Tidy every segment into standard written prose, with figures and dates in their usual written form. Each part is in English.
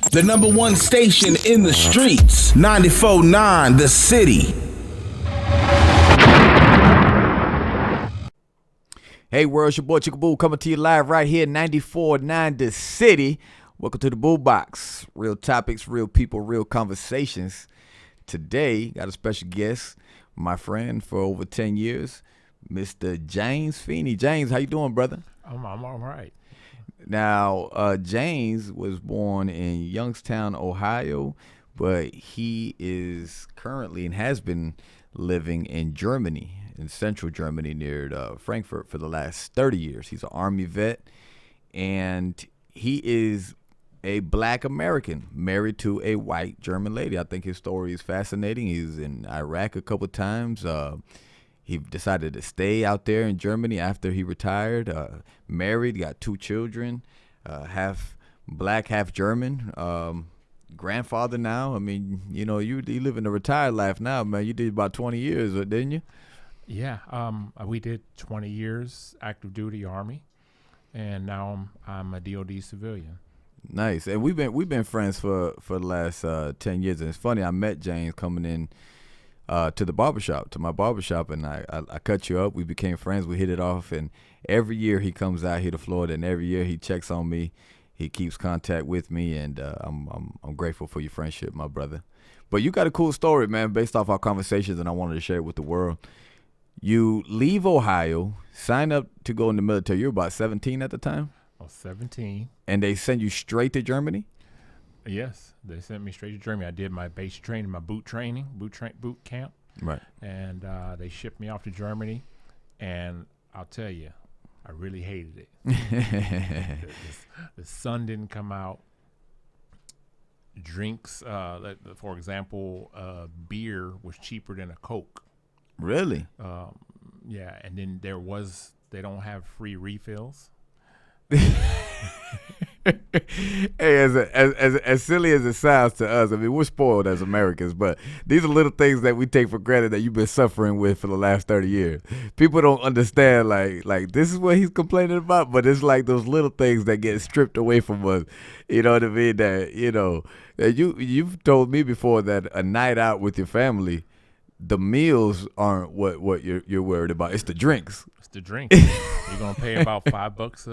The number one station in the streets. 94.9 The City. Hey world, it's your boy Chico Boo coming to you live right here, 94.9 The City. Welcome to the Boo Box. Real topics, real people, real conversations. Today, got a special guest, my friend for over 10 years, Mr. James FEENEY. James, how you doing, brother? I'm all right. Now, James was born in Youngstown, Ohio, but he is currently and has been living in Germany, in central Germany near Frankfurt for the last 30 years. He's an Army vet, and he is a Black American married to a white German lady. I think his story is fascinating. He was in Iraq a couple times. He decided to stay out there in Germany after he retired, married, got 2 children, half Black, half German, grandfather now. I mean, you know, you living a retired life now, man. You did about 20 years, didn't you? Yeah, we did 20 years active duty Army, and now I'm a DOD civilian. Nice. And we've been friends for the last 10 years. And it's funny, I met James coming in to my barbershop, and I cut you up. We became friends. We hit it off, and every year he comes out here to Florida, and every year he checks on me. He keeps contact with me, and I'm grateful for your friendship, my brother. But you got a cool story, man, based off our conversations, and I wanted to share it with the world. You leave Ohio, sign up to go in the military. You were about 17 at the time? I was 17. And they send you straight to Germany? Yes, they sent me straight to Germany. I did my base training, my boot camp. Right. And they shipped me off to Germany, and I'll tell you, I really hated it. The sun didn't come out. Drinks, for example, beer was cheaper than a Coke. Really? Yeah, and then they don't have free refills. Hey, as silly as it sounds to us, I mean, we're spoiled as Americans, but these are little things that we take for granted that you've been suffering with for the last 30 years. People don't understand, like this is what he's complaining about, but it's like those little things that get stripped away from us. You know what I mean? That, you know, that you've told me before that a night out with your family, the meals aren't what you're worried about. It's the drinks. It's the drink. You're gonna pay about $5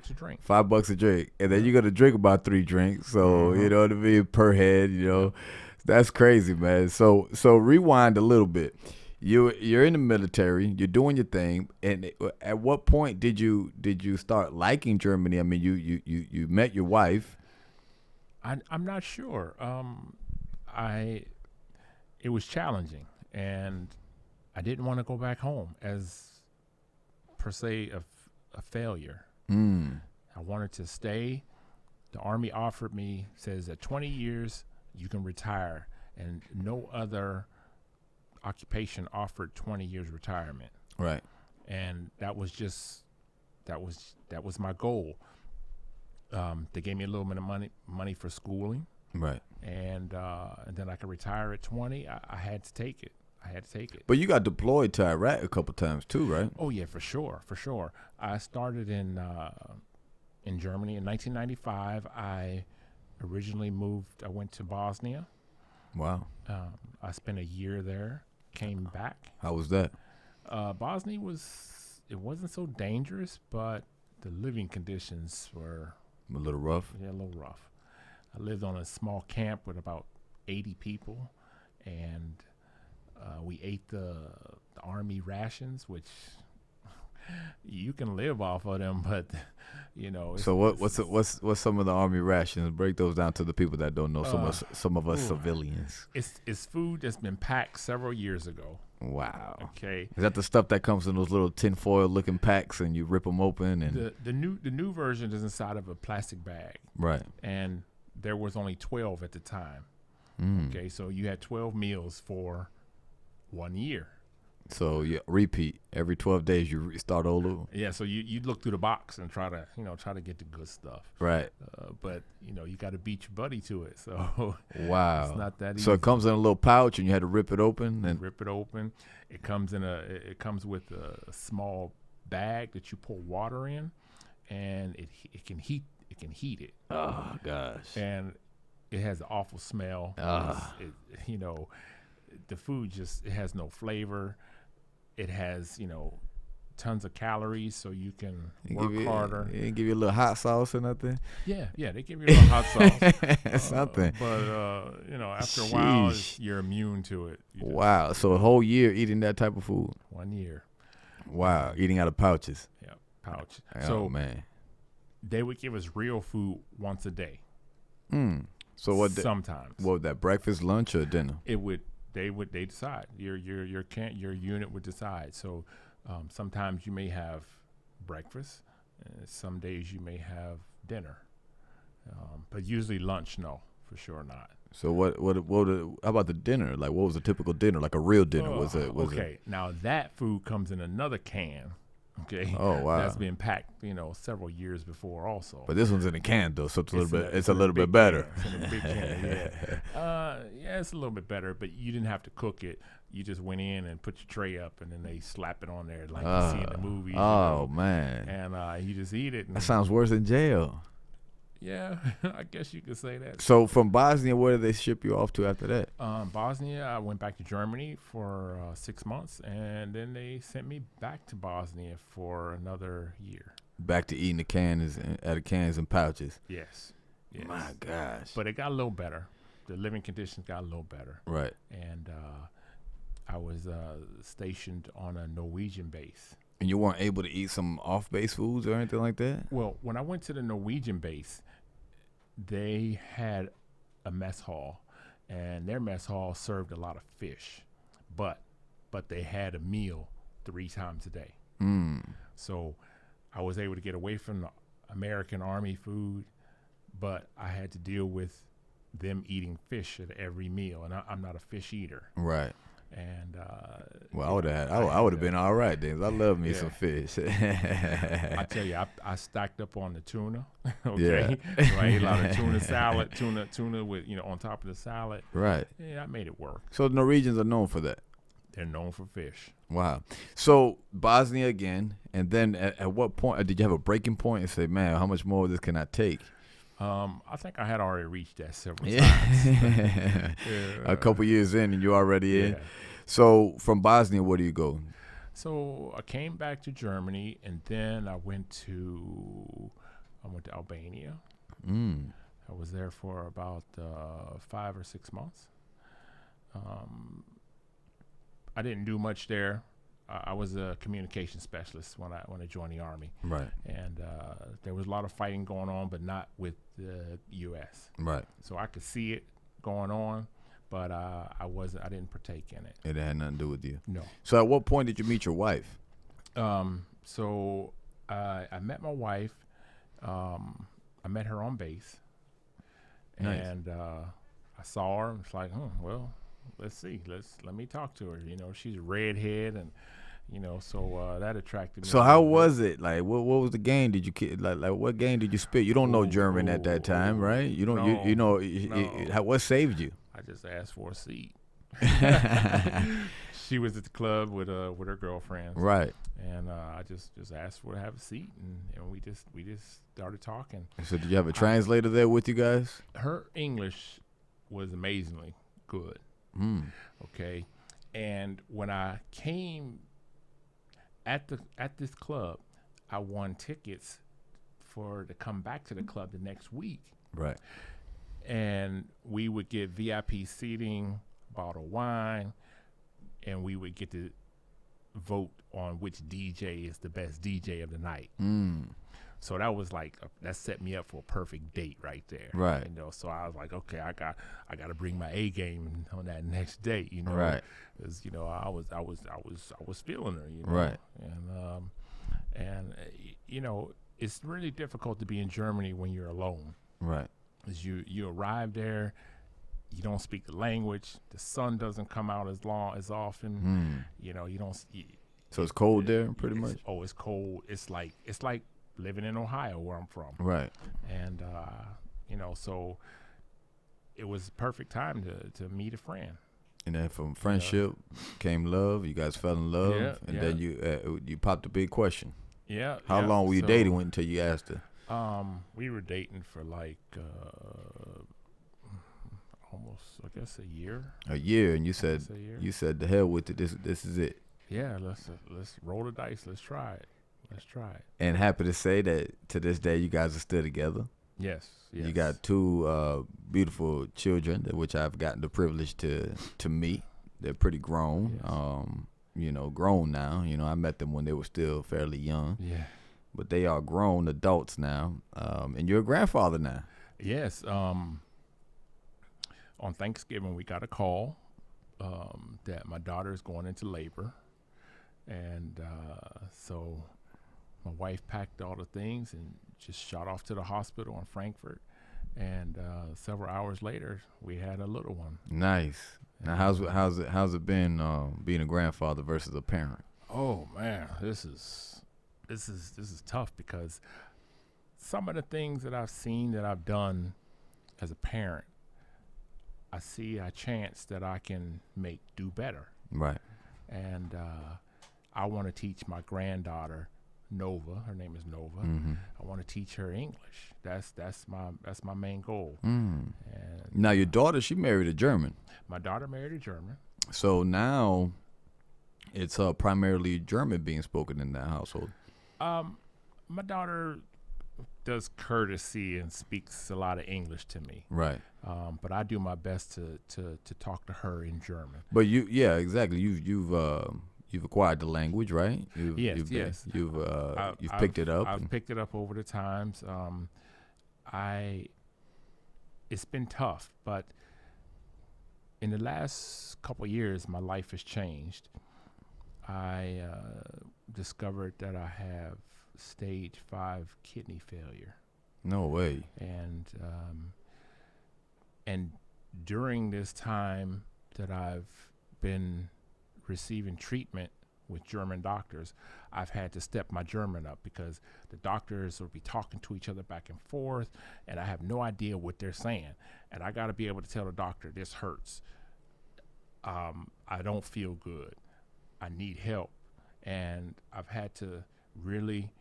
a drink. $5 a drink, and then you're gonna drink about 3 drinks. So you know what I mean, per head. You know, that's crazy, man. So rewind a little bit. You're in the military. You're doing your thing. And at what point did you start liking Germany? I mean, you met your wife. I'm not sure. It was challenging, and I didn't want to go back home as per se a failure. I wanted to stay. The Army offered me, says at 20 years you can retire, and no other occupation offered 20 years retirement. Right. And that was my goal. They gave me a little bit of money for schooling. Right. And then I could retire at 20. I had to take it. But you got deployed to Iraq a couple times too, right? Oh yeah, for sure. I started in Germany in 1995. I originally moved. I went to Bosnia. Wow. I spent a year there. Came back. How was that? Bosnia wasn't so dangerous, but the living conditions were a little rough. Yeah, a little rough. I lived on a small camp with about 80 people, and we ate the Army rations, which you can live off of them, but you know. So what's some of the Army rations? Break those down to the people that don't know. Some of us civilians. It's food that's been packed several years ago. Wow. Okay. Is that the stuff that comes in those little tinfoil looking packs and you rip them open? And the new version is inside of a plastic bag. Right. And there was only 12 at the time. Okay, so you had 12 meals for 1 year. So you repeat every 12 days. You start all over. Yeah. So you look through the box and try to get the good stuff. Right. But you got to beat your buddy to it. So wow, it's not that easy. So it comes in a little pouch, and you had to rip it open. And rip it open. It comes with a small bag that you pour water in, and it can heat it. Oh gosh. And It has an awful smell. You know, the food just, it has no flavor. It has, you know, tons of calories, so you can work harder. They give you a little hot sauce or nothing? Yeah, they give you a little hot sauce. Something. But, you know, after a while, Sheesh. you're immune to it. Wow. So a whole year eating that type of food? 1 year. Wow. Eating out of pouches. Yeah, pouch. Oh, So man. they would give us real food once a day. So what? Sometimes. What was that? Breakfast, lunch, or dinner? They decide. Your unit would decide. So sometimes you may have breakfast. Some days you may have dinner. But usually lunch, no, for sure not. So what? How about the dinner? Like, what was a typical dinner? Like a real dinner? Was it? Now that food comes in another can. Okay. Oh, wow. That's been packed, you know, several years before also. But this one's in a can though, so it's a little bit. It's a in little big bit better. can. It's in a big can, yeah. Yeah, it's a little bit better, but you didn't have to cook it. You just went in and put your tray up, and then they slap it on there like you see in the movies. Oh, man. And you just eat it. And That sounds worse than jail. yeah, I guess you could say that. So from Bosnia, where did they ship you off to after that? Bosnia, I went back to Germany for 6 months, and then they sent me back to Bosnia for another year. Back to eating the cans out of cans and pouches. Yes. My gosh. But it got a little better. The living conditions got a little better. Right. And I was stationed on a Norwegian base. And you weren't able to eat some off-base foods or anything like that? Well, when I went to the Norwegian base, they had a mess hall, and their mess hall served a lot of fish, but they had a meal 3 times a day. So I was able to get away from the American Army food, but I had to deal with them eating fish at every meal, and I'm not a fish eater. Right. And well, I would have been all right then. I love me some fish. I tell you, I stacked up on the tuna. Okay, so I ate a lot of tuna salad, tuna with on top of the salad. Right. Yeah, I made it work. So the Norwegians are known for that. They're known for fish. Wow. So Bosnia again, and then at what point did you have a breaking point and say, "Man, how much more of this can I take?" I think I had already reached that several times. A couple years in, and you're already in. So from Bosnia, where do you go? So I came back to Germany, and then I went to Albania. I was there for about 5 or 6 months. I didn't do much there. I was a communication specialist when I joined the Army. Right. And there was a lot of fighting going on, but not with the U.S. Right. So I could see it going on, but I didn't partake in it. It had nothing to do with you. No. So at what point did you meet your wife? So I met my wife. I met her on base. Nice. And I saw her. It's like, well, let's see. Let me talk to her. She's a redhead, and so that attracted me. So how was it? Like, what was the game? Did you like what game did you spit? You don't know German at that time, right? You don't. No. What saved you? I just asked for a seat. She was at the club with her girlfriends, right? And I just asked for her to have a seat, and we just started talking. So did you have a translator there with you guys? Her English was amazingly good. Okay, and when I came at this club, I won tickets to come back to the club the next week. Right. And we would get VIP seating, bottle of wine, and we would get to vote on which DJ is the best DJ of the night. So that was that set me up for a perfect date right there. Right. So I was like, okay, I got to bring my A game on that next date. Right. Because I was feeling her. Right. And it's really difficult to be in Germany when you're alone. Right. Because you arrive there, you don't speak the language. The sun doesn't come out as often. You don't. So it's cold there, pretty much. Oh, it's cold. It's like living in Ohio, where I'm from. Right. And so it was perfect time to meet a friend. And then from friendship came love. You guys fell in love, and then you popped a big question. Yeah. How long were you dating until you asked her? We were dating for guess a year. A year, and you said a year. you said the hell with it. This is it. Yeah, let's roll the dice. Let's try it. And happy to say that to this day, you guys are still together. Yes. You got two beautiful children, which I've gotten the privilege to meet. They're pretty grown. Yes. Grown now. I met them when they were still fairly young. Yeah. But they are grown adults now. And you're a grandfather now. Yes. On Thanksgiving, we got a call that my daughter is going into labor. And so my wife packed all the things and just shot off to the hospital in Frankfurt. And several hours later, we had a little one. Nice. Now, how's it been being a grandfather versus a parent? Oh man, this is tough because some of the things that I've seen that I've done as a parent, I see a chance that I can do better. Right. And I want to teach my granddaughter Nova. Her name is Nova. Mm-hmm. I want to teach her English. That's my main goal. And now your daughter, she married a German. My daughter married a German. So now it's primarily German being spoken in that household. My daughter does courtesy and speaks a lot of English to me. Right. But I do my best to talk to her in German. But exactly. You've acquired the language, right? Yes. You've picked it up. I've picked it up over the times. It's been tough, but in the last couple of years, my life has changed. I discovered that I have stage 5 kidney failure. No way. And during this time that I've been receiving treatment with German doctors, I've had to step my German up because the doctors will be talking to each other back and forth, and I have no idea what they're saying. And I got to be able to tell the doctor, this hurts. I don't feel good. I need help. And I've had to really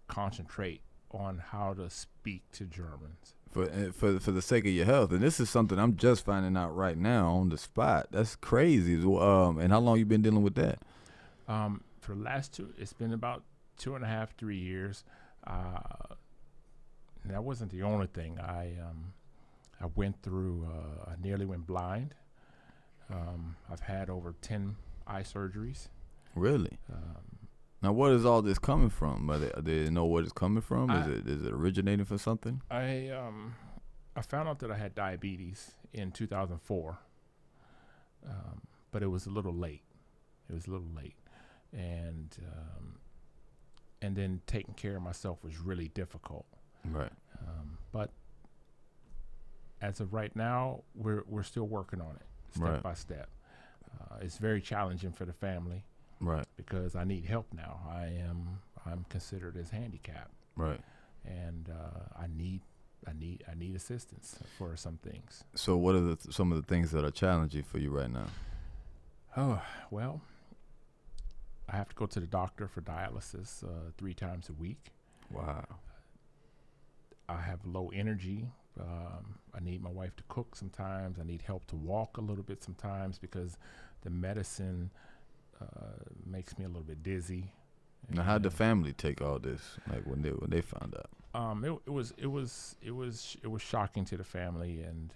concentrate on how to speak to Germans. For the sake of your health, and this is something I'm just finding out right now on the spot. That's crazy. And how long you been dealing with that? For the last it's been about 2.5, 3 years. That wasn't the only thing. I went through. I nearly went blind. I've had over 10 eye surgeries. Really? Now, what is all this coming from? Do they know where it's coming from? Is it originating from something? I found out that I had diabetes in 2004, but it was a little late. And then taking care of myself was really difficult. Right. But as of right now, we're still working on it, step by step. It's very challenging for the family. Right. Because I need help now. I'm considered as handicapped. Right. And I need assistance for some things. So what are some of the things that are challenging for you right now? Oh, well, I have to go to the doctor for dialysis 3 times a week. Wow. I have low energy. I need my wife to cook sometimes. I need help to walk a little bit sometimes because the medicine makes me a little bit dizzy. Now, how'd the family take all this? Like when they found out? It was shocking to the family, and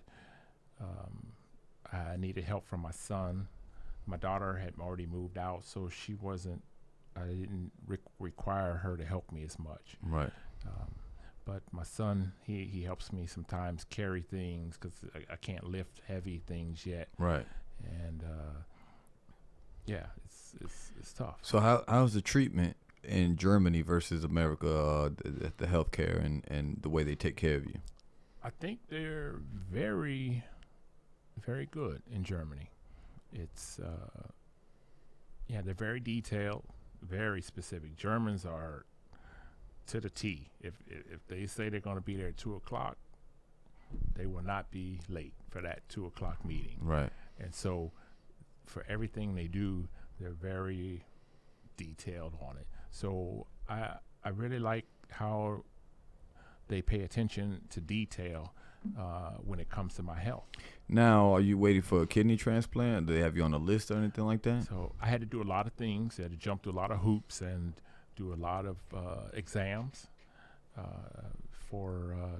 I needed help from my son. My daughter had already moved out, so I didn't require her to help me as much. Right. But my son, he helps me sometimes carry things because I can't lift heavy things yet. Right. And yeah, it's tough. So how's the treatment in Germany versus America, the healthcare and the way they take care of you? I think they're very, very good in Germany. It's they're very detailed, very specific. Germans are to the T. If they say they're going to be there at 2:00, they will not be late for that 2:00 meeting. Right. And so, for everything they do, they're very detailed on it. So I really like how they pay attention to detail, when it comes to my health. Now, are you waiting for a kidney transplant? Do they have you on a list or anything like that? So I had to do a lot of things. I had to jump through a lot of hoops and do a lot of exams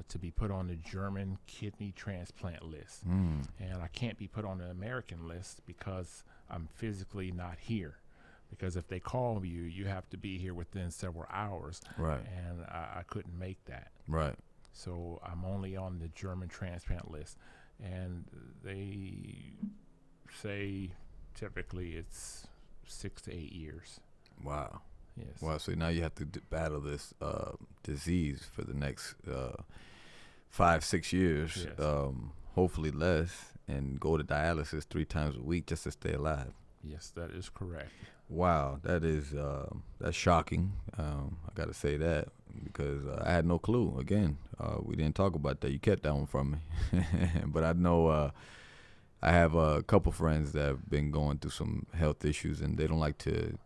to be put on the German kidney transplant list. And I can't be put on the American list because I'm physically not here. Because if they call you, you have to be here within several hours. Right. And I couldn't make that. Right. So I'm only on the German transplant list. And they say typically it's 6 to 8 years. Wow. Yes. Wow. So now you have to battle this disease for the next 5-6 years, Yes. hopefully less, and go to dialysis 3 times a week just to stay alive. Yes, that is correct. Wow, that's shocking. I got to say that because I had no clue. Again, we didn't talk about that. You kept that one from me, but I know I have a couple friends that have been going through some health issues, and they don't like to,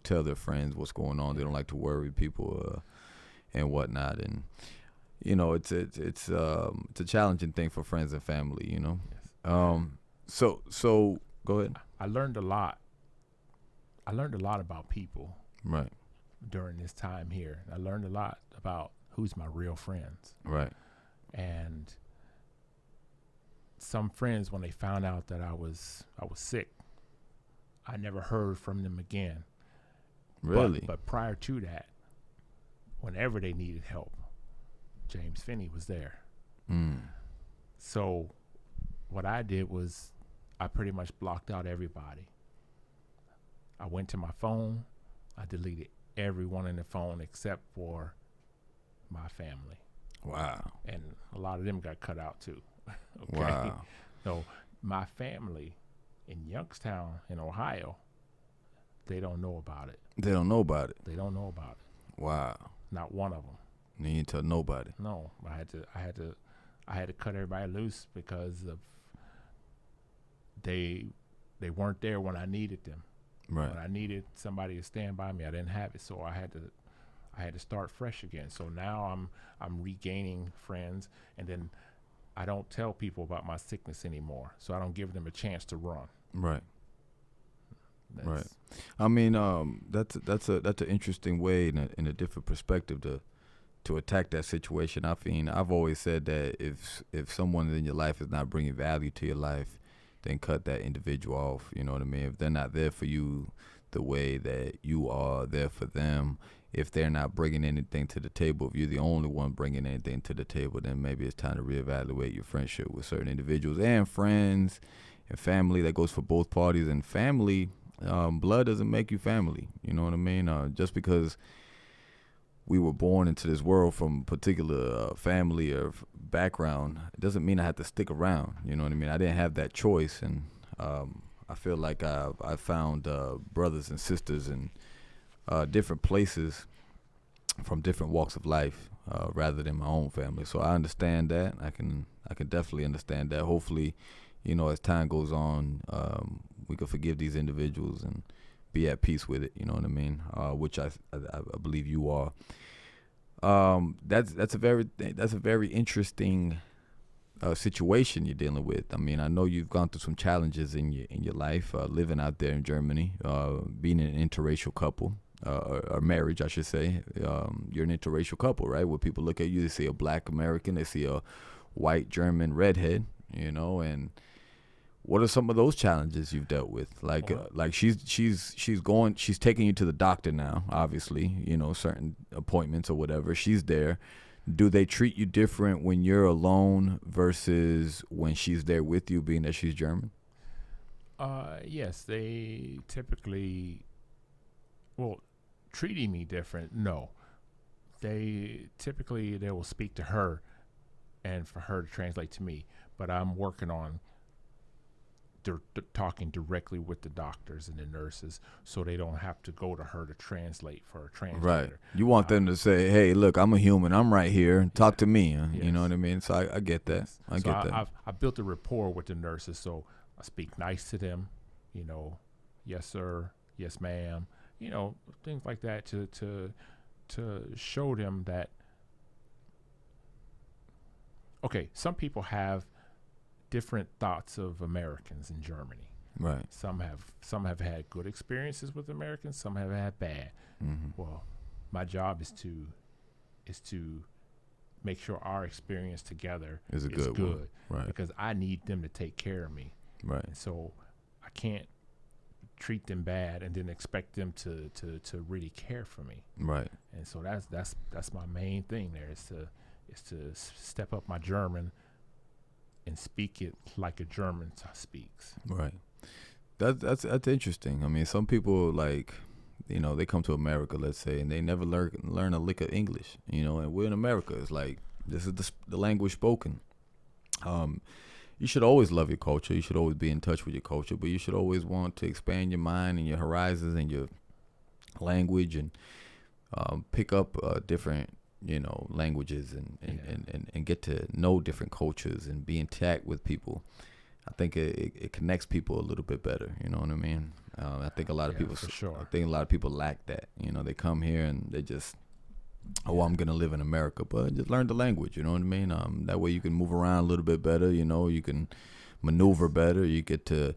tell their friends what's going on. They don't like to worry people and whatnot, and it's a challenging thing for friends and family. Yes. So go ahead. I learned a lot. I learned a lot about people Right. during this time here. I learned a lot about who's my real friends. Right. And some friends, when they found out that I was sick, I never heard from them again. Really? But prior to that, whenever they needed help, James Finney was there. So what I did was I pretty much blocked out everybody. I went to my phone. I deleted everyone in the phone except for my family. Wow. And a lot of them got cut out too. Okay. Wow. So my family in Youngstown in Ohio, they don't know about it. They don't know about it. They don't know about it. Wow. Not one of them. You didn't tell nobody. No, I had to cut everybody loose because of they weren't there when I needed them. Right. When I needed somebody to stand by me, I didn't have it, so I had to start fresh again. So now I'm regaining friends, and then I don't tell people about my sickness anymore. So I don't give them a chance to run. Right. That's, Right. I mean, that's an interesting way in a different perspective to attack that situation. I've always said that if someone in your life is not bringing value to your life, then cut that individual off. You know what I mean? If they're not there for you the way that you are there for them, if they're not bringing anything to the table, if you're the only one bringing anything to the table, then maybe it's time to reevaluate your friendship with certain individuals and friends and family. That goes for both parties. And family, blood doesn't make you family. You know what I mean? Just because we were born into this world from a particular family or background, it doesn't mean I have to stick around. You know what I mean? I didn't have that choice, and I feel like I found brothers and sisters in different places from different walks of life rather than my own family. So I understand that. I can definitely understand that. Hopefully, as time goes on, we can forgive these individuals and be at peace with it. You know what I mean? Which I believe you are. That's a very interesting situation you're dealing with. I mean, I know you've gone through some challenges in your life, living out there in Germany, being an interracial couple, or marriage, I should say. You're an interracial couple, right? Where people look at you, they see a black American, they see a white German redhead, and what are some of those challenges you've dealt with? Like she's taking you to the doctor now, obviously, certain appointments or whatever. She's there. Do they treat you different when you're alone versus when she's there with you, being that she's German? Yes, they typically, treating me different, no. They will speak to her and for her to translate to me, but I'm working on talking directly with the doctors and the nurses so they don't have to go to her to translate for a translator. Right. You want them to say, hey, look, I'm a human. I'm right here. Talk to me. Yes. You know what I mean? So I get that. Yes. I get that. I built a rapport with the nurses, so I speak nice to them, yes, sir, yes, ma'am, things like that to show them that okay, some people have different thoughts of Americans in Germany. Right. Some have had good experiences with Americans. Some have had bad. Well, my job is to make sure our experience together Is a is good one. Right. because I need them to take care of me. Right. And so I can't treat them bad and then expect them to really care for me. Right. And so that's my main thing there is to step up my German and speak it like a German speaks. Right. That's interesting. I mean, some people, like, you know, they come to America, let's say, and they never learn a lick of English, you know, and we're in America. It's like, this is the language spoken. You should always love your culture. You should always be in touch with your culture, but you should always want to expand your mind and your horizons and your language, and pick up different, you know, languages and get to know different cultures and be intact with people. I think it connects people a little bit better. You know what I mean? I think a lot of people. For sure. I think a lot of people lack that. You know, they come here and they just, I'm gonna live in America, but just learn the language. You know what I mean? That way you can move around a little bit better. You know, you can maneuver better. You get to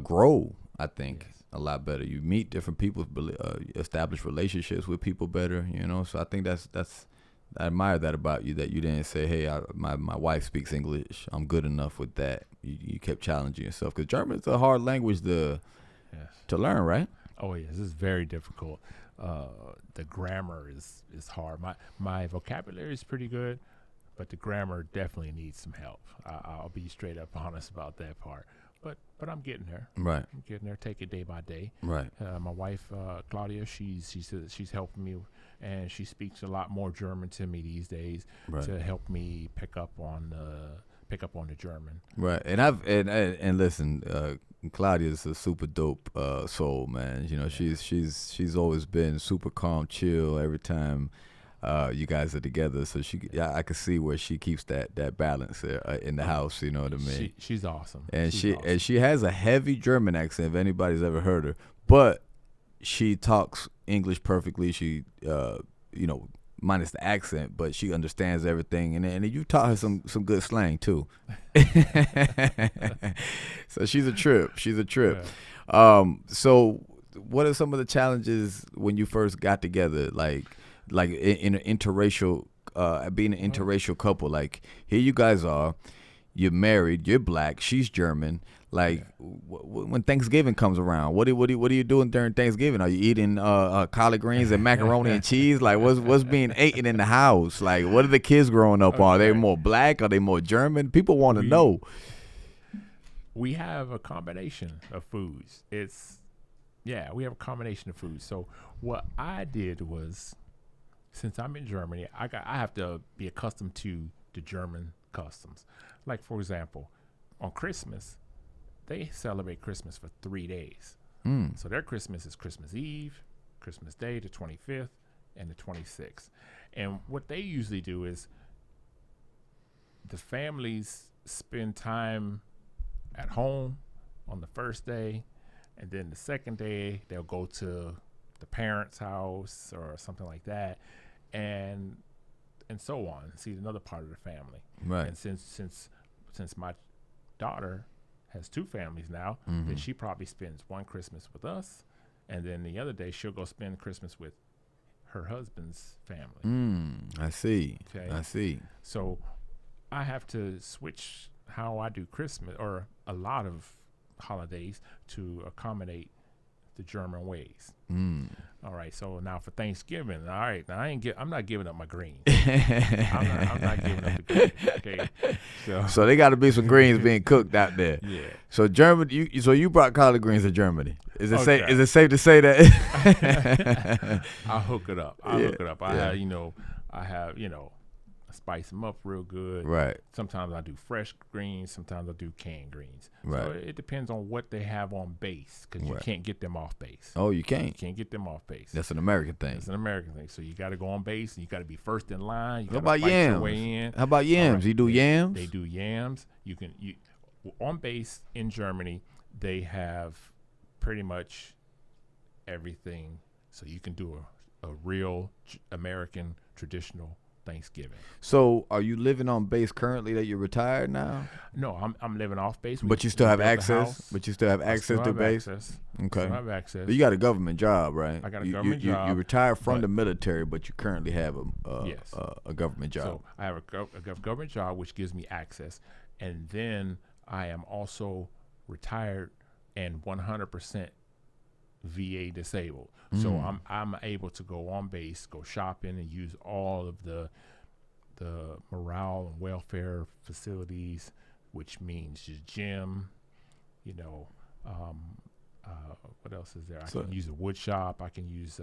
grow. I think a lot better. You meet different people, establish relationships with people better. You know, so I think that's. I admire that about you, that you didn't say, hey, my wife speaks English, I'm good enough with that. You kept challenging yourself, because German is a hard language to learn, right? Oh, yes, this is very difficult. The grammar is hard. My vocabulary is pretty good, but the grammar definitely needs some help. I'll be straight up honest about that part. But I'm getting there. Right. I'm getting there. Take it day by day. Right. My wife, Claudia, she's helping me, and she speaks a lot more German to me these days to help me pick up on the German. Right. And listen, Claudia's a super dope soul, man. You know, she's always been super calm, chill every time you guys are together. So I can see where she keeps that balance there in the house. You know what I mean? She's awesome. And she has a heavy German accent, if anybody's ever heard her. But she talks English perfectly. She, you know, minus the accent, but she understands everything. And you taught her some good slang too. So she's a trip. Yeah. So what are some of the challenges when you first got together? Like in an interracial, being an interracial couple, like here you guys are, you're married, you're black, she's German. Like when Thanksgiving comes around, what are you doing during Thanksgiving? Are you eating collard greens and macaroni and cheese? Like what's being eaten in the house? Like what are the kids growing up on? Are they more black? Are they more German? People want to know. We have a combination of foods. We have a combination of foods. So what I did was, since I'm in Germany, I have to be accustomed to the German customs. Like, for example, on Christmas, they celebrate Christmas for 3 days. So their Christmas is Christmas Eve, Christmas Day, the 25th, and the 26th. And what they usually do is the families spend time at home on the first day, and then the second day they'll go to the parents' house or something like that, and so on. See another part of the family. Right. And since my daughter has two families now, then she probably spends one Christmas with us, and then the other day she'll go spend Christmas with her husband's family. I see. Okay. I see. So I have to switch how I do Christmas or a lot of holidays to accommodate the German ways. All right, so now for Thanksgiving, all right, now I'm not giving up my greens. I'm not giving up the greens. Okay, so they got to be some greens being cooked out there. Yeah. So Germany, you brought collard greens to Germany. Is it safe? Is it safe to say that? I'll hook it up. I have spice them up real good. Right. Sometimes I do fresh greens. Sometimes I do canned greens. Right. So it depends on what they have on base, because you can't get them off base. Oh, you can't? You can't get them off base. That's an American thing. It's an American thing. So you got to go on base, and you got to be first in line. You How about yams? Your way in. How about yams? You do yams? They do yams. On base in Germany, they have pretty much everything. So you can do a real American traditional Thanksgiving. So, are you living on base currently that you're retired now? No, I'm living off base. But you still have built a access. house. But you still have I access still to have base. access. Okay. Still have access. But you got a government job, right? I got a You- government you, job. You retired from but- the military, but you currently have Yes. a government job. So I have a government job, which gives me access, and then I am also retired and 100% VA disabled. So I'm able to go on base, go shopping, and use all of the morale and welfare facilities, which means your gym. You know, what else is there? I can use a wood shop. I can use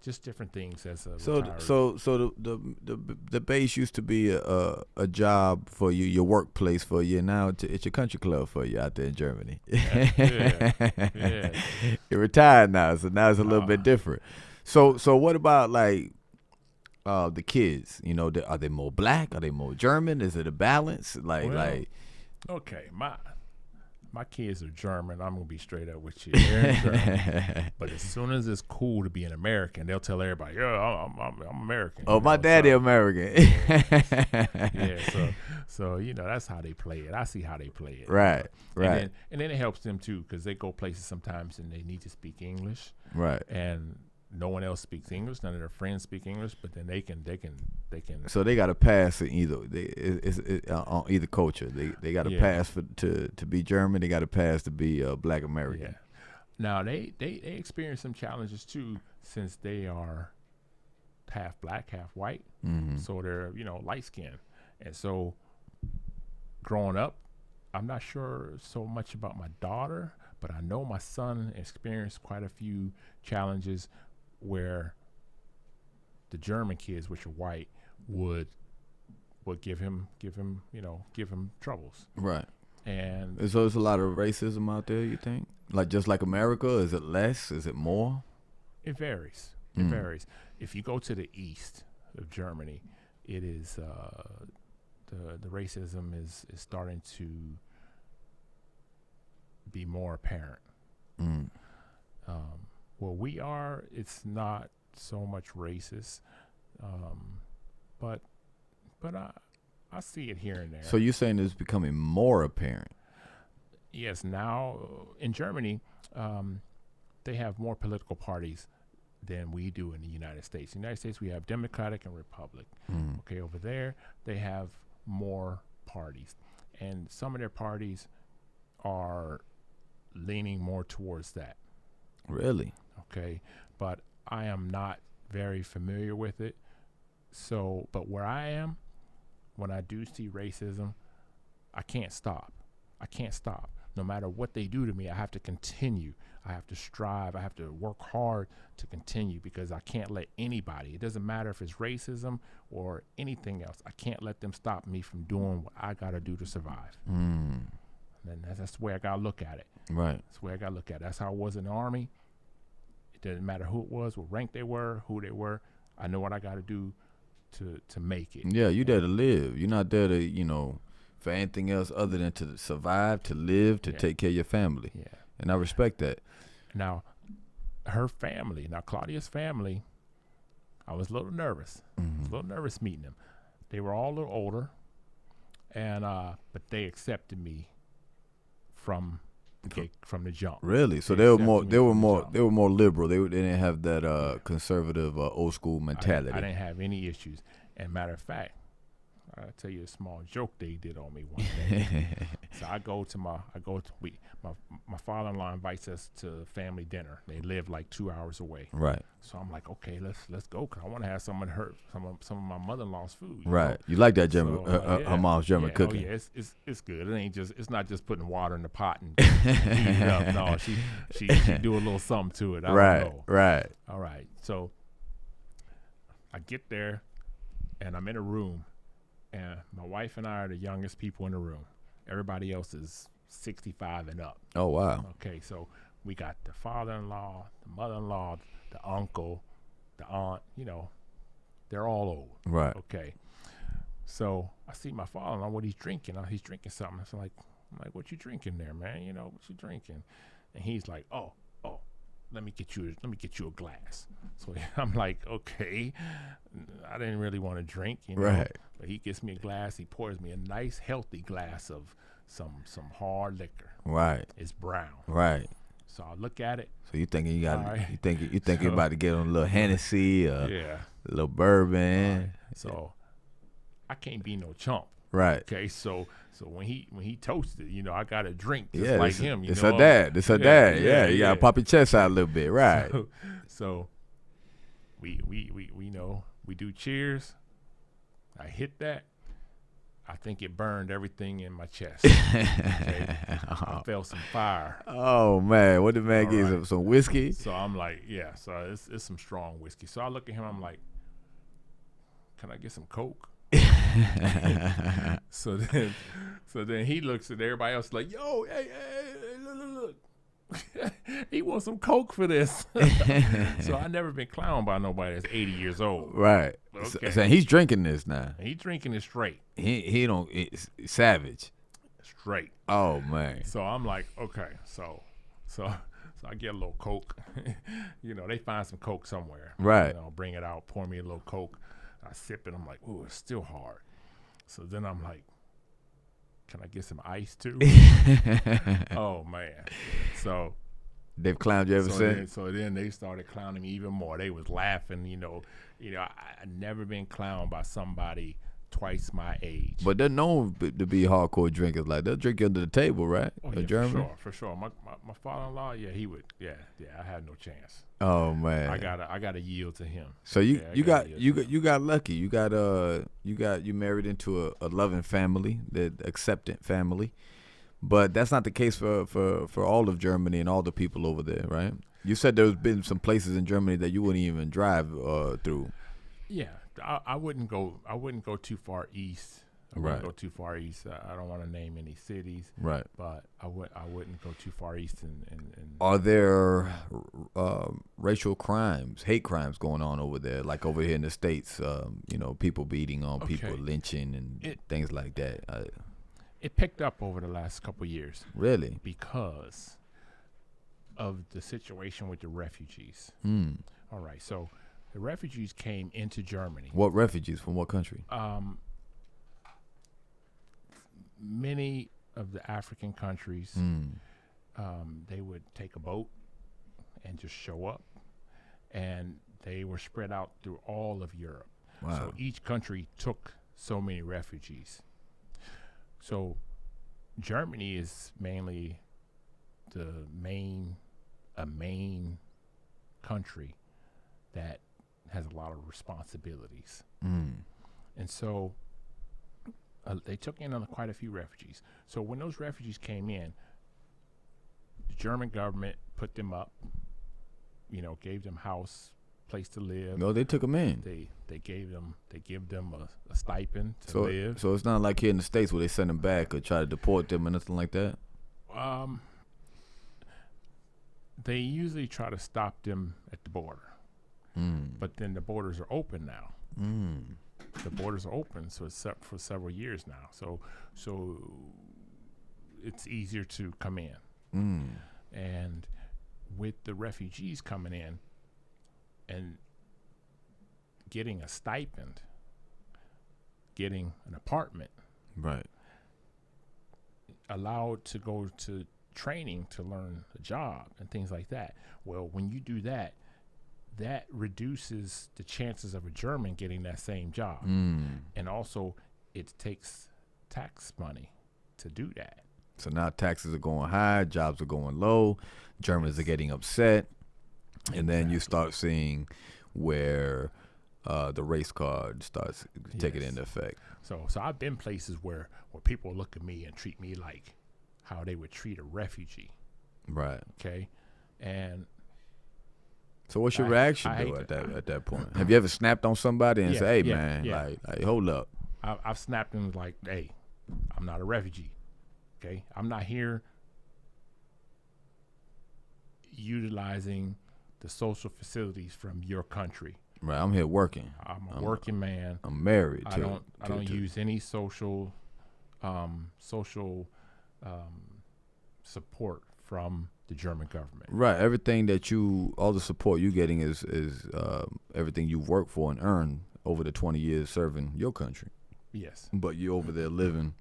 just different things as a retired. So the base used to be a job for you, your workplace for you. Now it's your country club for you out there in Germany. Yeah. You're retired now, so now it's a little bit different. So what about like the kids? You know, are they more black? Are they more German? Is it a balance? Okay, my kids are German. I'm gonna be straight up with you. They're German. But as soon as it's cool to be an American, they'll tell everybody, "Yeah, I'm American." Oh, my daddy American. Yeah. So that's how they play it. I see how they play it. Right. Right. And then it helps them too, because they go places sometimes and they need to speak English. Right. And no one else speaks English. None of their friends speak English, but then they can. So they got to pass in either on either culture. They got to pass to be German. They got to pass to be Black American. Yeah. Now they experience some challenges too, since they are half black, half white. Mm-hmm. So they're light skinned, and so growing up, I'm not sure so much about my daughter, but I know my son experienced quite a few challenges where the German kids, which are white, would give him troubles. Right. And so there's a lot of racism out there, you think? Like just like America, is it less? Is it more? It varies. It varies. If you go to the east of Germany, it is the racism is starting to be more apparent. Where we are, it's not so much racist, but I see it here and there. So you're saying it's becoming more apparent? Yes. Now in Germany, they have more political parties than we do in the United States. In the United States, we have Democratic and Republic. Okay, over there, they have more parties, and some of their parties are leaning more towards that. Really? Okay, but I am not very familiar with it. So, but where I am, when I do see racism, I can't stop. No matter what they do to me, I have to continue. I have to strive. I have to work hard to continue, because I can't let anybody, it doesn't matter if it's racism or anything else, I can't let them stop me from doing what I got to do to survive. And that's the way I got to look at it. Right. That's the way I got to look at it. That's how I was in the Army. It didn't matter who it was, what rank they were, who they were. I know what I got to do to make it. Yeah, you there to live. You're not there to, for anything else other than to survive, to live, to take care of your family. Yeah. And I respect that. Now, Claudia's family, I was a little nervous. I was a little nervous meeting them. They were all a little older, and but they accepted me from the jump. Really? So they were more liberal. They didn't have that conservative old school mentality. I didn't have any issues. And matter of fact, I'll tell you a small joke they did on me one day. So my father-in-law invites us to family dinner. They live like 2 hours away. Right. So I'm like, okay, let's go, because I want to have some of my mother-in-law's food. Right. You like that German, So, her mom's German cooking. Oh yeah, it's good. It's not just putting water in the pot and heating it up. No, she do a little something to it. I don't know. Right. All right. So I get there, and I'm in a room, and my wife and I are the youngest people in the room. Everybody else is 65 and up. Oh, wow. Okay, so we got the father-in-law, the mother-in-law, the uncle, the aunt, they're all old. Right. Okay. So I see my father-in-law, what he's drinking. He's drinking something. I'm like, what you drinking there, man? What you drinking? And he's like, oh, let me get you a glass. So I'm like, okay. I didn't really want to drink, Right. But he gets me a glass. He pours me a nice, healthy glass of some hard liquor. Right. It's brown. Right. So I look at it. So you thinking you got All right. you think you're about to get on a little Hennessy, Yeah. a little bourbon. Right. So I can't be no chump. Right. Okay. So when he toasted, I got a drink just Yeah, like this, him. It's her dad. It's her dad. Yeah, you gotta pop your chest out a little bit. Right. So we know we do cheers. I hit that. I think it burned everything in my chest. Okay? I felt some fire. Oh man, what the man gives him? Some whiskey? So I'm like, yeah. So it's some strong whiskey. So I look at him. I'm like, can I get some Coke? So then he looks at everybody else like, yo, hey, look. He wants some Coke for this. So I never been clowned by nobody that's 80 years old. Right. Okay. So he's drinking this now. He drinking it straight. He don't it's savage. Straight. Oh man. So I'm like, okay, so I get a little Coke. They find some Coke somewhere. Right. Bring it out, pour me a little Coke. I sip it. I'm like, ooh, it's still hard. So then I'm like, can I get some ice too? Oh man. So they've clowned you ever since? So then they started clowning me even more. They was laughing, I never been clowned by somebody twice my age. But they're known to be hardcore drinkers. Like they'll drink under the table, right? Oh, yeah, German? for sure. My father-in-law, yeah, he would. Yeah, I had no chance. Oh man. I gotta yield to him. So you got lucky. You married into a loving family, the acceptant family. But that's not the case for all of Germany and all the people over there, right? You said there's been some places in Germany that you wouldn't even drive through. Yeah, I wouldn't go too far east. I wouldn't go too far east. I don't want to name any cities. Right. But I wouldn't go too far east. And Are there racial crimes, hate crimes going on over there, like over here in the States? People beating on people, lynching, and things like that. It picked up over the last couple of years. Really? Because of the situation with the refugees. All right. So the refugees came into Germany. What refugees? From what country? Many of the African countries, they would take a boat and just show up, and they were spread out through all of Europe. Wow. So each country took so many refugees. So Germany is mainly a main country that has a lot of responsibilities. And so they took in quite a few refugees. So when those refugees came in, the German government put them up, gave them place to live. No, they took them in. They give them a stipend to live. So it's not like here in the States where they send them back or try to deport them or nothing like that? They usually try to stop them at the border. But then the borders are open now. The borders are open, so it's up for several years now. So it's easier to come in. And with the refugees coming in and getting a stipend, getting an apartment, right, allowed to go to training to learn a job and things like that. Well, when you do that, that reduces the chances of a German getting that same job. And also it takes tax money to do that. So now taxes are going high, jobs are going low, Germans are getting upset, and then you start seeing where the race card starts taking into effect. So I've been places where people look at me and treat me like how they would treat a refugee. Right. Okay. And so what's your reaction though at that point? Have you ever snapped on somebody and say, "Hey man, like hold up"? I've snapped and like, "Hey, I'm not a refugee. Okay, I'm not here utilizing the social facilities from your country. Right, I'm here working. I'm a working man. I'm married. I don't use any social support from the German government. Right. Everything that all the support you're getting is everything you've worked for and earned over the 20 years serving your country. Yes. But you're over there living,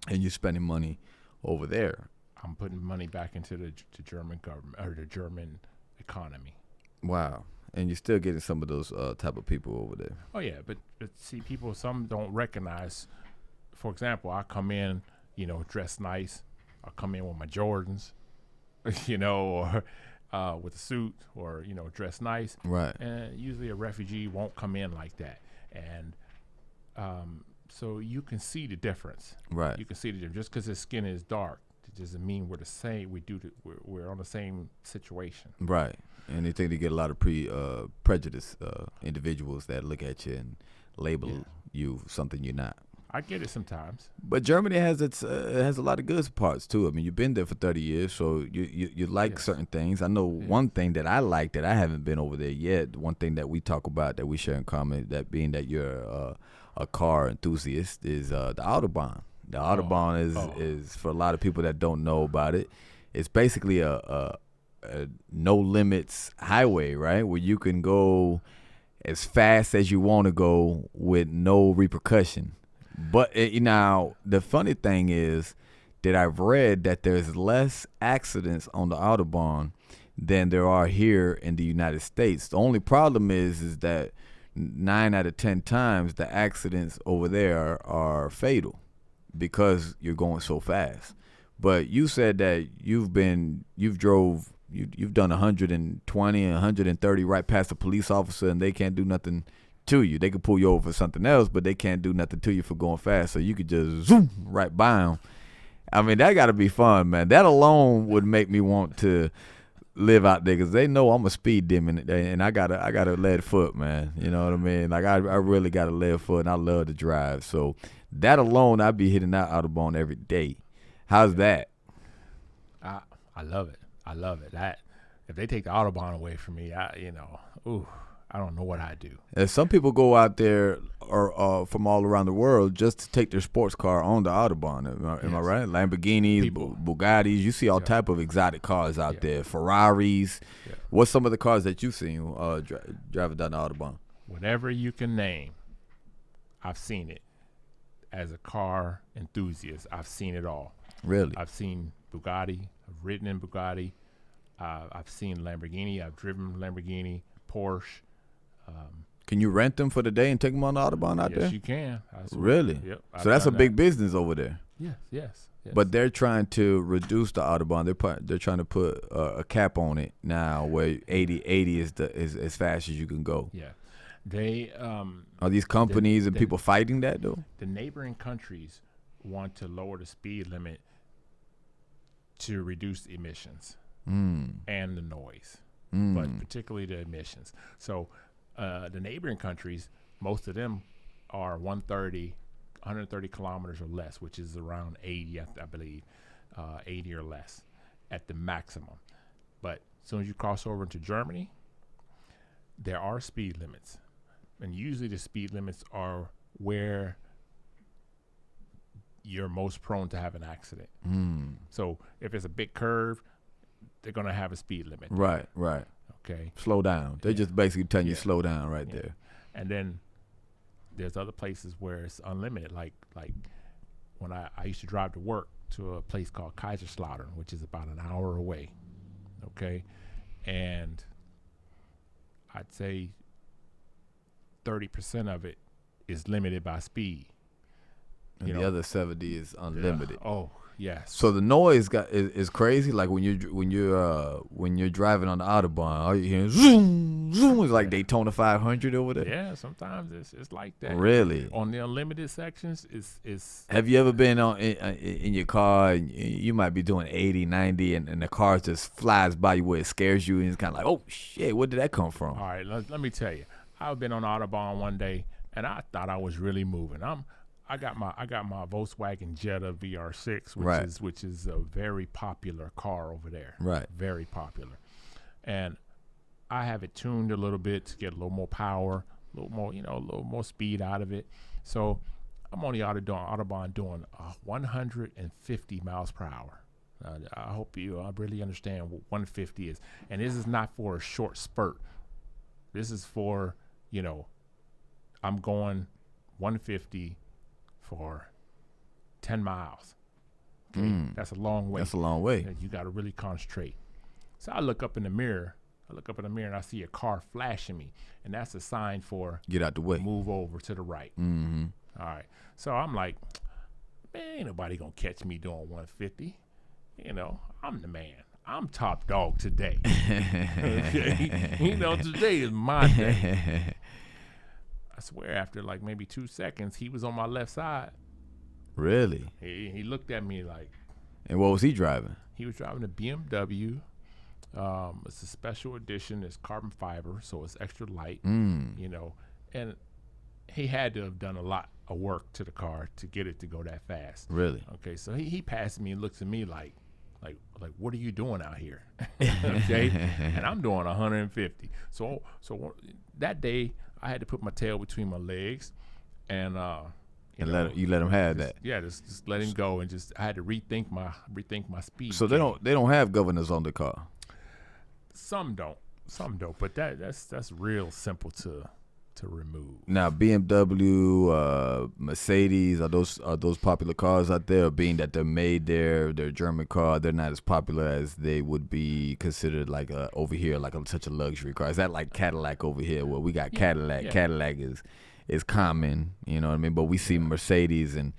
and you're spending money over there. I'm putting money back into the German government or the German economy. Wow. And you're still getting some of those type of people over there. Oh yeah, but see, some don't recognize. For example, I come in, dressed nice. I come in with my Jordans, or with a suit, or dressed nice. Right. And usually a refugee won't come in like that, and so you can see the difference. Right. You can see the difference. Just because his skin is dark, it doesn't mean we're the same. We're on the same situation. Right. And they think they get a lot of prejudice individuals that look at you and label you something you're not. I get it sometimes. But Germany has has a lot of good parts too. I mean, you've been there for 30 years, so you like certain things. I know one thing that I like that I haven't been over there yet. One thing that we talk about that we share in common, that being that you're a car enthusiast, is the Autobahn. The Autobahn is for a lot of people that don't know about it. It's basically a no limits highway, right? Where you can go as fast as you want to go with no repercussion. But now the funny thing is that I've read that there's less accidents on the Autobahn than there are here in the United States. The only problem is that 9 out of 10 times the accidents over there are fatal because you're going so fast. But you said that you've done 120 and 130 right past a police officer, and they can't do nothing to you. They could pull you over for something else, but they can't do nothing to you for going fast. So you could just zoom right by them. I mean, that got to be fun, man. That alone would make me want to live out there because they know I'm a speed demon, and I got a lead foot, man. You know what I mean? Like I really got a lead foot, and I love to drive. So that alone, I'd be hitting that Autobahn every day. How's that? I love it. I love it. If they take the Autobahn away from me, I don't know what I'd do. And some people go out there or from all around the world just to take their sports car on the Autobahn. Am I right? Lamborghinis, Bugattis. You see all type of exotic cars out there. Ferraris. Yeah. What's some of the cars that you've seen driving down the Autobahn? Whatever you can name, I've seen it. As a car enthusiast, I've seen it all. Really? I've seen Bugatti. I've ridden in Bugatti. I've seen Lamborghini. I've driven Lamborghini, Porsche. Can you rent them for the day and take them on the Autobahn out there? Yes, you can. Really? Yep. So that's a big business over there. Yes. But they're trying to reduce the Autobahn. They're trying to put a cap on it now, where 80 is as fast as you can go. Yeah. They are these companies and people fighting that though? The neighboring countries want to lower the speed limit to reduce emissions and the noise, but particularly the emissions. So the neighboring countries, most of them are 130 kilometers or less, which is around 80, I believe, 80 or less at the maximum. But as soon as you cross over into Germany, there are speed limits. And usually the speed limits are where you're most prone to have an accident. So if it's a big curve, they're going to have a speed limit. Right. Okay. Slow down. They're just basically telling you slow down right there. And then there's other places where it's unlimited. Like when I used to drive to work to a place called Kaiserslautern, which is about an hour away. Okay. And I'd say 30% of it is limited by speed. And the other 70 is unlimited. Yeah. Oh, yes. So the noise is crazy. Like when you're driving on the Autobahn, all you hear zoom zoom. It's like Daytona 500 over there. Yeah, sometimes it's like that. Really? On the unlimited sections, it's. Have you ever been in your car and you might be doing 80, 90, and the car just flies by you where it scares you and it's kind of like, oh shit, where did that come from? All right, let me tell you. I've been on Autobahn one day and I thought I was really moving. I got my Volkswagen Jetta VR6, which is a very popular car over there. Right. Very popular. And I have it tuned a little bit to get a little more power, a little more speed out of it. So I'm on the Autobahn doing 150 miles per hour. I hope you really understand what 150 is. And this is not for a short spurt. This is for, I'm going 150 for 10 miles. Okay, that's a long way. That's a long way. You got to really concentrate. So I look up in the mirror. And I see a car flashing me, and that's a sign for get out the way. Move over to the right. Mm-hmm. All right. So I'm like, man, ain't nobody gonna catch me doing 150. I'm the man. I'm top dog today. Okay? Today is my day. I swear, after like maybe 2 seconds, he was on my left side. Really? He looked at me like. And what was he driving? He was driving a BMW. It's a special edition. It's carbon fiber, so it's extra light. And he had to have done a lot of work to the car to get it to go that fast. Really? Okay, so he passed me and looks at me like, what are you doing out here? Okay, and I'm doing 150. So that day I had to put my tail between my legs, and let him have that. Yeah, just let him go, and I had to rethink my speed. So they don't have governors on the car. Some don't, but that's real simple to remove. Now BMW, Mercedes, are those popular cars out there? Being that they're made there, they're German car, they're not as popular as they would be considered like over here, like such a luxury car. Is that like Cadillac over here, where we got Cadillac? Yeah. Cadillac is common, you know what I mean? But we see Mercedes and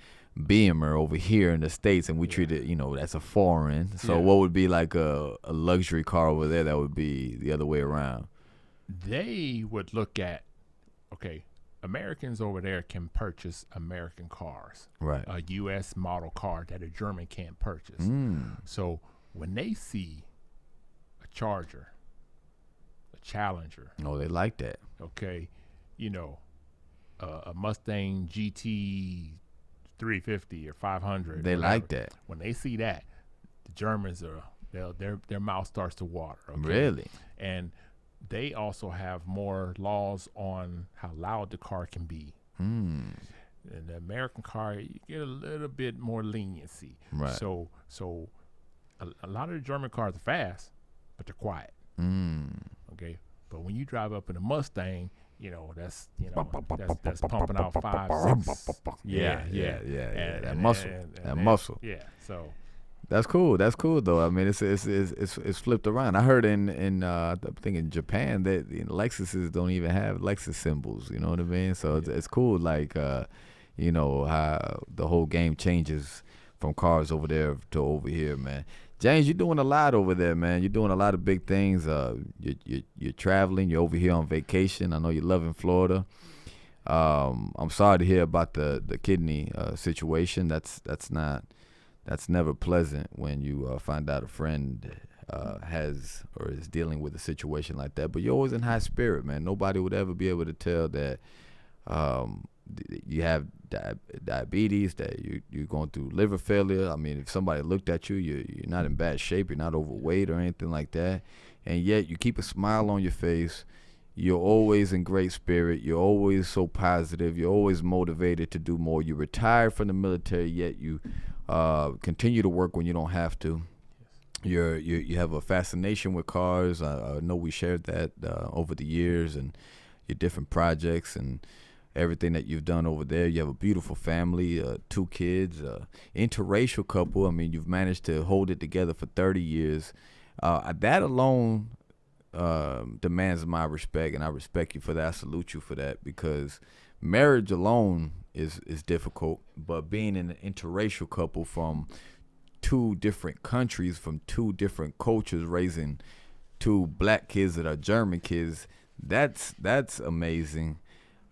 Beamer over here in the States, and we treat it, that's a foreign. So what would be like a luxury car over there that would be the other way around? They would look at, okay, Americans over there can purchase American cars. Right. A U.S. model car that a German can't purchase. So when they see a Charger, a Challenger. Oh, they like that. Okay, a Mustang GT 350 or 500. They like that. When they see that, the Germans their mouth starts to water. Okay? Really? And they also have more laws on how loud the car can be. In the American car, you get a little bit more leniency. Right. So a lot of the German cars are fast, but they're quiet. Okay. But when you drive up in a Mustang, that's pumping out 5, 6. Yeah. That muscle. Yeah. So that's cool. That's cool though. I mean, it's flipped around. I heard in I think in Japan that Lexuses don't even have Lexus symbols. You know what I mean? So it's cool. Like how the whole game changes from cars over there to over here, man. James, you're doing a lot over there, man. You're doing a lot of big things. You're traveling. You're over here on vacation. I know you're loving Florida. I'm sorry to hear about the kidney situation. That's never pleasant when you find out a friend has or is dealing with a situation like that. But you're always in high spirit, man. Nobody would ever be able to tell that you have diabetes, that you're going through liver failure. I mean, if somebody looked at you, you're not in bad shape, you're not overweight or anything like that, and yet you keep a smile on your face. You're always in great spirit. You're always so positive. You're always motivated to do more. You retired from the military, yet you continue to work when you don't have to. You have a fascination with cars. I know we shared that over the years, and your different projects and everything that you've done over there. You have a beautiful family, 2 kids, interracial couple. I mean, you've managed to hold it together for 30 years. That alone demands my respect, and I respect you for that. I salute you for that, because marriage alone is difficult, but being an interracial couple from 2 different countries, from 2 different cultures, raising 2 black kids that are German kids, that's amazing.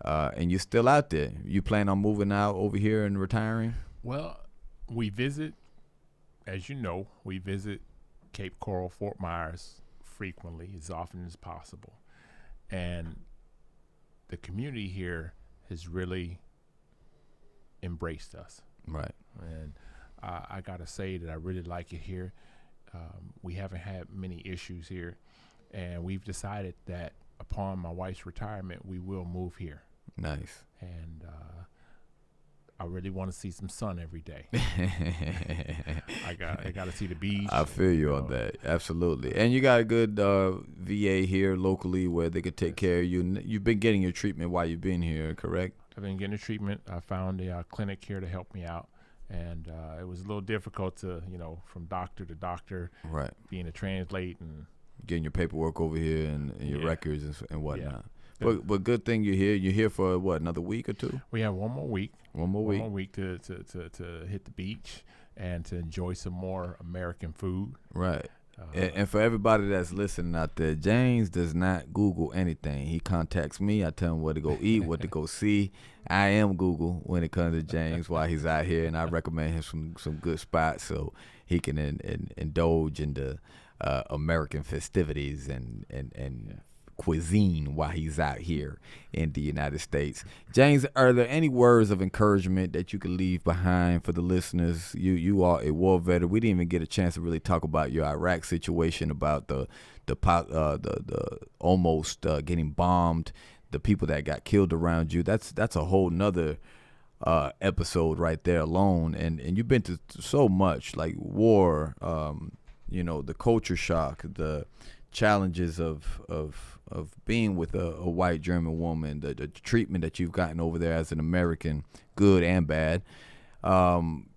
And you're still out there. You plan on moving out over here and retiring? Well, we visit, as you know, we visit Cape Coral, Fort Myers frequently, as often as possible. And the community here has really embraced us. Right. And I got to say that I really like it here. We haven't had many issues here. And we've decided that upon my wife's retirement, we will move here. Nice. And I really want to see some sun every day. I got to see the beach. I feel you on that. Absolutely. And you got a good VA here locally where they could take care of you. You've been getting your treatment while you've been here, correct? I've been getting the treatment. I found a clinic here to help me out. And it was a little difficult to, from doctor to doctor, right, being a translate and getting your paperwork over here and your records and whatnot. Yeah. But good thing you're here. You're here for what, another week or two? We have one more week. One more week to hit the beach and to enjoy some more American food. Right. And for everybody that's listening out there, James does not Google anything. He contacts me. I tell him where to go eat, what to go see. I am Google when it comes to James while he's out here, and I recommend him some good spots so he can indulge in the American festivities and cuisine while he's out here in the United States. James, are there any words of encouragement that you could leave behind for the listeners? You are a war veteran. We didn't even get a chance to really talk about your Iraq situation, about the almost getting bombed, the people that got killed around you. That's a whole nother episode right there alone. And you've been to so much, like war, the culture shock, the challenges of being with a white German woman, the treatment that you've gotten over there as an American, good and bad, and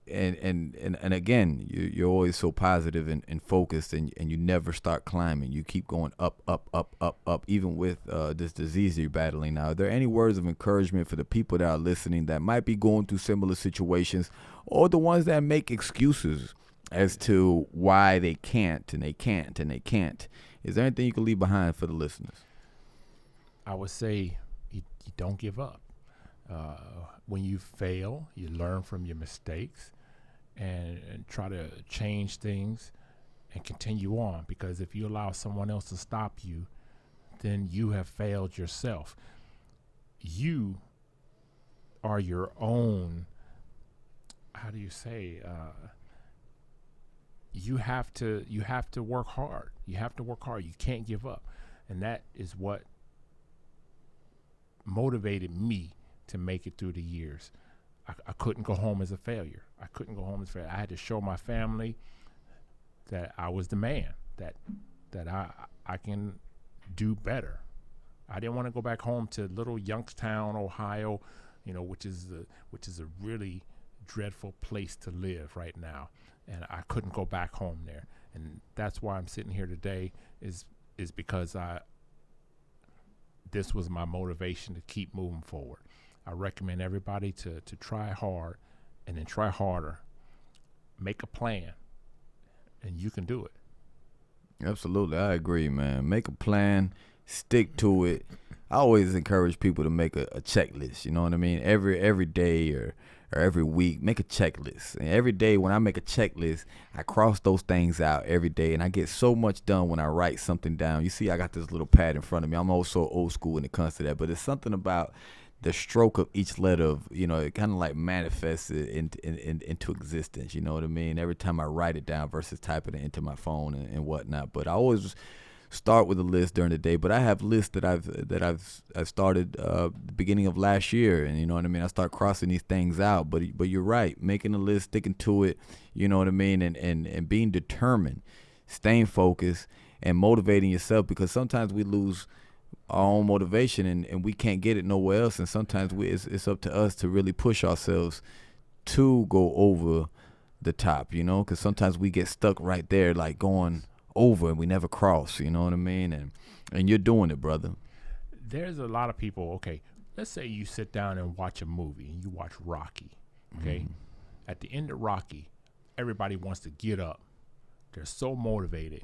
again, you're always so positive and focused, and you never start climbing. You keep going up, even with this disease you're battling now. Are there any words of encouragement for the people that are listening that might be going through similar situations, or the ones that make excuses as to why they can't and they can't and they can't? Is there anything you can leave behind for the listeners? I would say you don't give up. When you fail, you learn from your mistakes and try to change things and continue on. Because if you allow someone else to stop you, then you have failed yourself. You are your own, how do you say, you have to work hard. You have to work hard. You can't give up. And that is what motivated me to make it through the years. I couldn't go home as a failure. I had to show my family that I was the man, that I can do better. I didn't want to go back home to little Youngstown, Ohio, which is a really dreadful place to live right now. And I couldn't go back home there. And that's why I'm sitting here today is because this was my motivation to keep moving forward. I recommend everybody to try hard and then try harder. Make a plan, and you can do it. Absolutely. I agree, man. Make a plan, stick to it. I always encourage people to make a checklist, you know what I mean? Every day or every week, make a checklist. And every day when I make a checklist, I cross those things out every day, and I get so much done when I write something down. You see, I got this little pad in front of me. I'm also old school when it comes to that, but it's something about the stroke of each letter of, it kind of like manifests it into existence, you know what I mean? Every time I write it down versus typing it into my phone and whatnot. But I always start with a list during the day, but I have lists that I've started the beginning of last year, and you know what I mean. I start crossing these things out, but you're right, making a list, sticking to it, you know what I mean, and being determined, staying focused, and motivating yourself, because sometimes we lose our own motivation and we can't get it nowhere else, and sometimes it's up to us to really push ourselves to go over the top, because sometimes we get stuck right there, like going over and we never cross, you know what I mean? And you're doing it, brother. There's a lot of people, okay, let's say you sit down and watch a movie and you watch Rocky, okay? Mm-hmm. At the end of Rocky, everybody wants to get up. They're so motivated.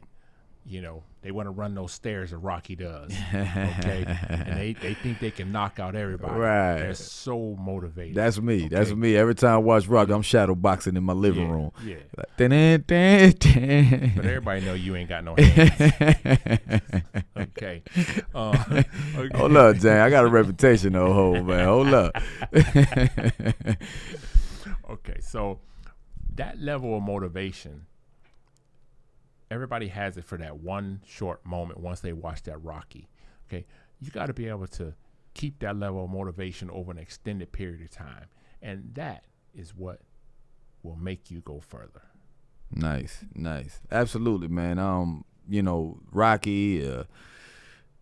They want to run those stairs that Rocky does, okay? And they think they can knock out everybody. Right. They're so motivated. That's me. Okay? That's me. Every time I watch Rocky, I'm shadow boxing in my living room. Yeah. Like, dun. But everybody know you ain't got no hands. Okay. Okay. Hold up, Jay. I got a reputation, man. Hold up. Okay, so that level of motivation, everybody has it for that one short moment once they watch that Rocky. Okay, you got to be able to keep that level of motivation over an extended period of time. And that is what will make you go further. Nice. Absolutely, man. Rocky,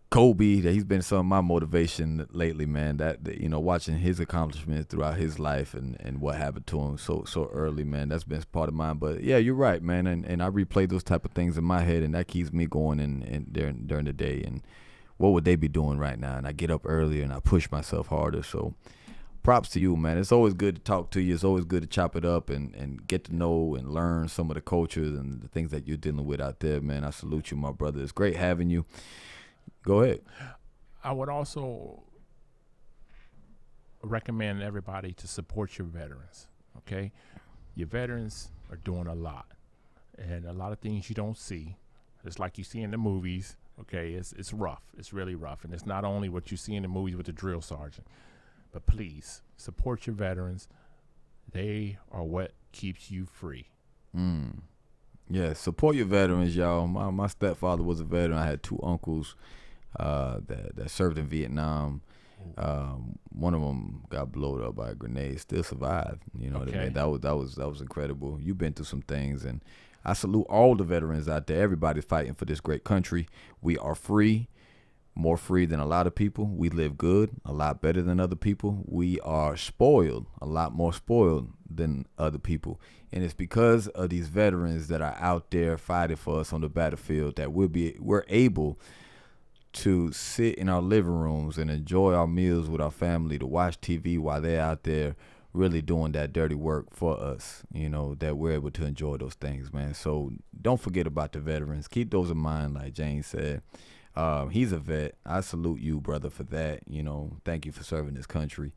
Kobe, that he's been some of my motivation lately, man. That watching his accomplishments throughout his life and what happened to him so early, man. That's been part of mine. But yeah, you're right, man. And I replay those type of things in my head, and that keeps me going and during the day. And what would they be doing right now? And I get up earlier and I push myself harder. So props to you, man. It's always good to talk to you. It's always good to chop it up and get to know and learn some of the cultures and the things that you're dealing with out there, man. I salute you, my brother. It's great having you. Go ahead. I would also recommend everybody to support your veterans, okay? Your veterans are doing a lot, and a lot of things you don't see. It's like you see in the movies, okay? It's rough. It's really rough, and it's not only what you see in the movies with the drill sergeant. But please, support your veterans. They are what keeps you free. Yeah, support your veterans, y'all. My stepfather was a veteran. I had two uncles that served in Vietnam. One of them got blown up by a grenade, still survived. You know what I mean? That was incredible. You've been through some things, and I salute all the veterans out there. Everybody's fighting for this great country. We are free. More free than a lot of people. We live good, a lot better than other people. We are spoiled, a lot more spoiled than other people. And it's because of these veterans that are out there fighting for us on the battlefield that we're able to sit in our living rooms and enjoy our meals with our family, to watch TV while they're out there really doing that dirty work for us, that we're able to enjoy those things, man. So don't forget about the veterans. Keep those in mind, like James said. He's a vet. I salute you, brother, for that. Thank you for serving this country.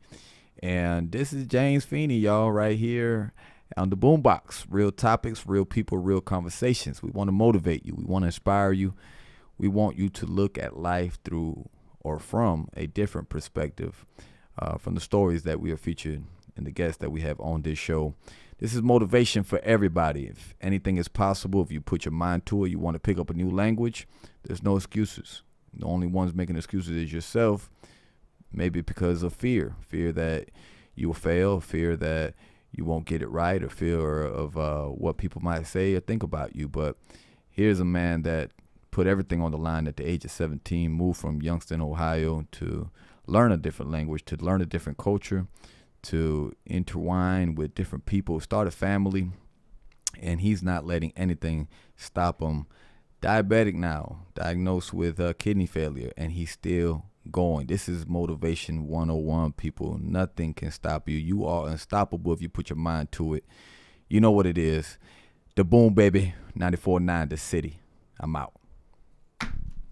And this is James FEENEY, y'all, right here on the Boombox. Real topics, real people, real conversations. We want to motivate you. We want to inspire you. We want you to look at life through or from a different perspective, from the stories that we are featured and the guests that we have on this show. This is motivation for everybody. If anything is possible, if you put your mind to it, you want to pick up a new language, there's no excuses. The only ones making excuses is yourself, maybe because of fear that you will fail, fear that you won't get it right, or fear of what people might say or think about you. But here's a man that put everything on the line at the age of 17, moved from Youngstown, Ohio, to learn a different language, to learn a different culture, to intertwine with different people, start a family, and he's not letting anything stop him. Diabetic now, diagnosed with kidney failure, and he's still going. This is Motivation 101, people. Nothing can stop you. You are unstoppable if you put your mind to it. You know what it is. The Boom, baby. 94.9 The City. I'm out.